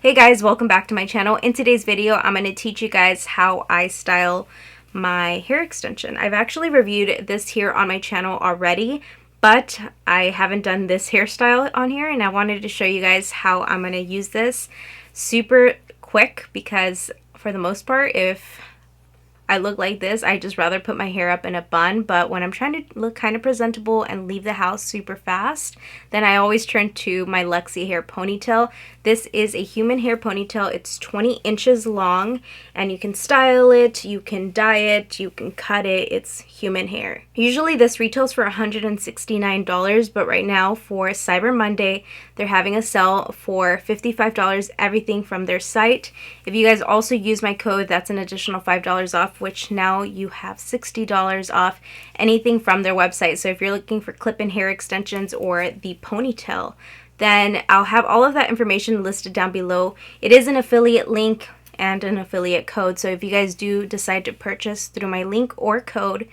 Hey guys, welcome back to my channel. In today's video, I'm going to teach you guys how I style my hair extension. I've actually reviewed this here on my channel already, but I haven't done this hairstyle on here, and I wanted to show you guys how I'm going to use this super quick because for the most part, if I look like this, I just rather put my hair up in a bun. But when I'm trying to look kind of presentable and leave the house super fast, then I always turn to my LUXYHAIR ponytail. This is a human hair ponytail. It's 20 inches long, and you can style it, you can dye it, you can cut it. It's human hair. Usually this retails for $169, but right now for Cyber Monday, they're having a sale for $55, everything from their site. If you guys also use my code, that's an additional $5 off, which now you have $60 off anything from their website. So if you're looking for clip-in hair extensions or the ponytail, then I'll have all of that information listed down below. It is an affiliate link and an affiliate code, so if you guys do decide to purchase through my link or code,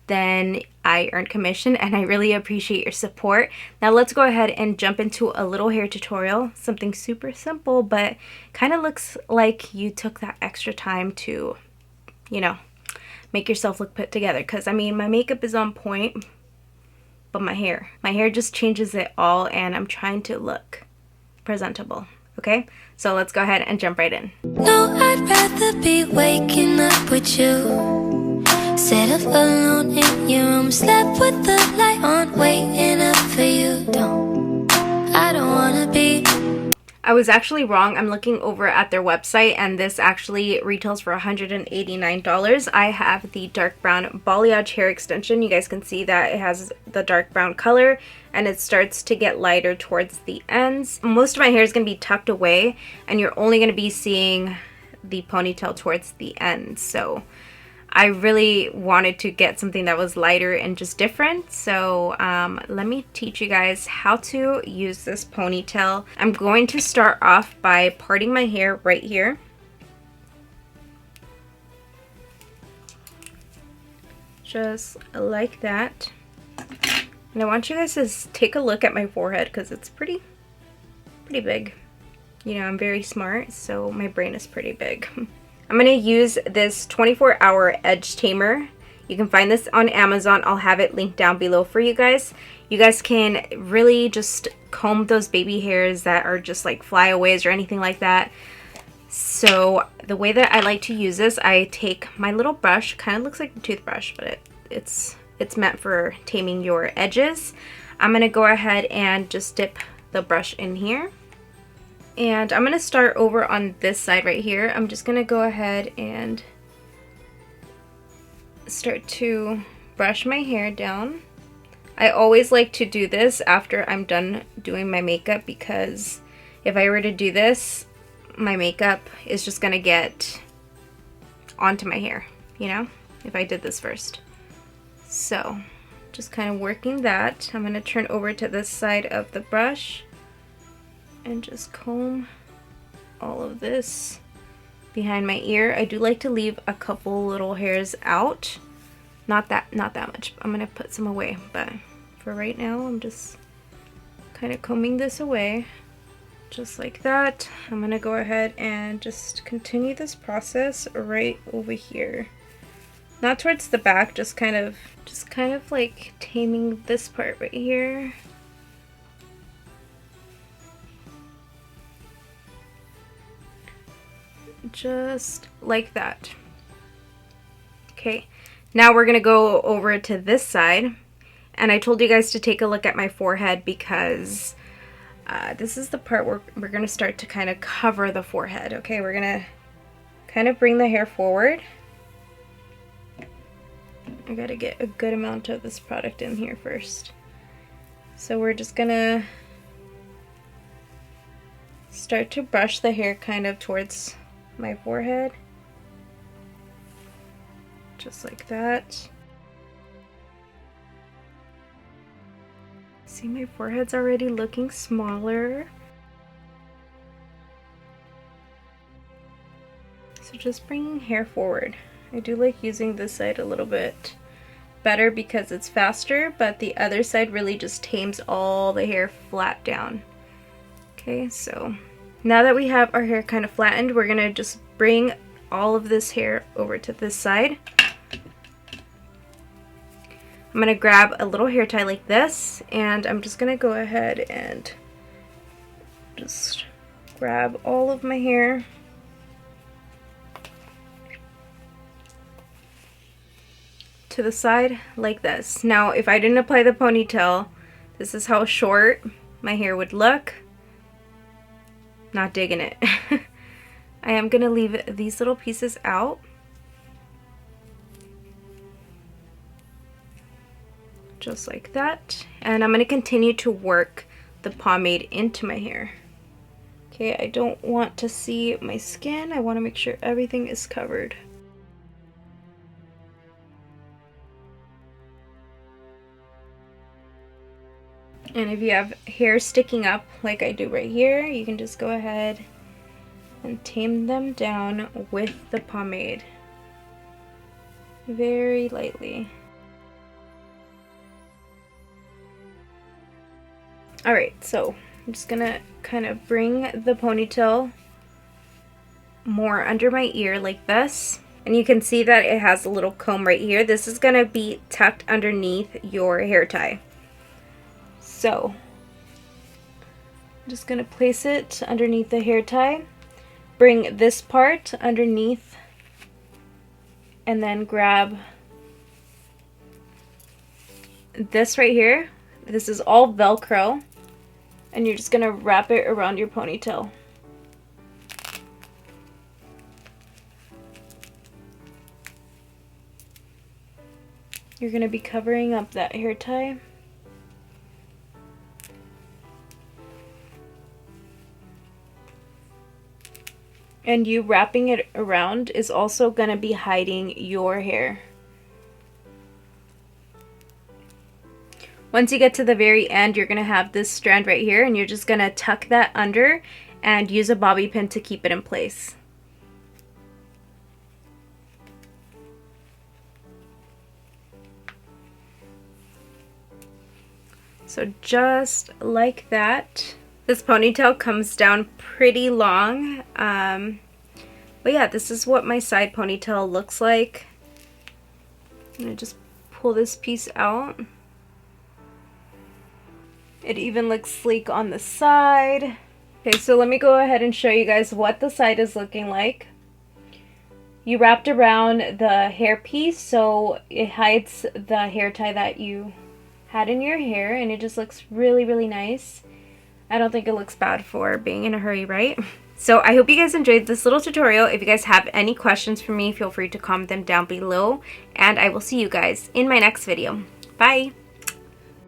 then I earn commission, and I really appreciate your support. Now let's go ahead and jump into a little hair tutorial, something super simple, but kind of looks like you took that extra time to, you know, make yourself look put together. Because I mean, my makeup is on point, but my hair just changes it all, and I'm trying to look presentable. Okay, so let's go ahead and jump right in. No, I'd rather be waking up with you, set up alone in your room, slept with the light on, waiting up for you. I don't wanna be. I was actually wrong. I'm looking over at their website, and this actually retails for $189. I have the dark brown balayage hair extension. You guys can see that it has the dark brown color, and it starts to get lighter towards the ends. Most of my hair is going to be tucked away, and you're only going to be seeing the ponytail towards the end. So I really wanted to get something that was lighter and just different. So let me teach you guys how to use this ponytail. I'm going to start off by parting my hair right here. Just like that. And I want you guys to take a look at my forehead because it's pretty big. You know, I'm very smart, so my brain is pretty big. I'm going to use this 24-hour edge tamer. You can find this on Amazon. I'll have it linked down below for you guys. You guys can really just comb those baby hairs that are just like flyaways or anything like that. So the way that I like to use this, I take my little brush, kind of looks like a toothbrush, but it's meant for taming your edges. I'm going to go ahead and just dip the brush in here. And I'm going to start over on this side right here. I'm just going to go ahead and start to brush my hair down. I always like to do this after I'm done doing my makeup, because if I were to do this, my makeup is just going to get onto my hair, you know, if I did this first. So just kind of working that. I'm going to turn over to this side of the brush and just comb all of this behind my ear. I do like to leave a couple little hairs out. Not that much. I'm gonna put some away, but for right now, I'm just kind of combing this away, just like that. I'm gonna go ahead and just continue this process right over here. Not towards the back, just kind of like taming this part right here. Just like that. Okay, now we're gonna go over to this side, and I told you guys to take a look at my forehead because this is the part where we're gonna start to kind of cover the forehead. Okay, we're gonna kind of bring the hair forward. I gotta get a good amount of this product in here first. So we're just gonna start to brush the hair kind of towards my forehead, just like that. See, my forehead's already looking smaller. So just bringing hair forward. I do like using this side a little bit better because it's faster, but the other side really just tames all the hair flat down. Okay, so Now that we have our hair kind of flattened, we're gonna just bring all of this hair over to this side. I'm gonna grab a little hair tie like this, and I'm just gonna go ahead and just grab all of my hair. To the side like this. Now, if I didn't apply the ponytail, this is how short my hair would look. Not digging it. I am gonna leave these little pieces out. Just like that. And I'm gonna continue to work the pomade into my hair. Okay, I don't want to see my skin. I want to make sure everything is covered. And if you have hair sticking up like I do right here, you can just go ahead and tame them down with the pomade. Very lightly. Alright, so I'm just gonna kind of bring the ponytail more under my ear like this. And you can see that it has a little comb right here. This is gonna be tucked underneath your hair tie. So, I'm just gonna place it underneath the hair tie. Bring this part underneath and then grab this right here. This is all Velcro. And you're just gonna wrap it around your ponytail. You're gonna be covering up that hair tie. And you wrapping it around is also gonna be hiding your hair. Once you get to the very end, you're gonna have this strand right here, and you're just gonna tuck that under and use a bobby pin to keep it in place. So just like that. This ponytail comes down pretty long, but yeah, this is what my side ponytail looks like. I'm gonna just pull this piece out. It even looks sleek on the side. Okay, so let me go ahead and show you guys what the side is looking like. You wrapped around the hair piece so it hides the hair tie that you had in your hair, and it just looks really, really nice. I don't think it looks bad for being in a hurry, right? So I hope you guys enjoyed this little tutorial. If you guys have any questions for me, feel free to comment them down below, and I will see you guys in my next video. Bye!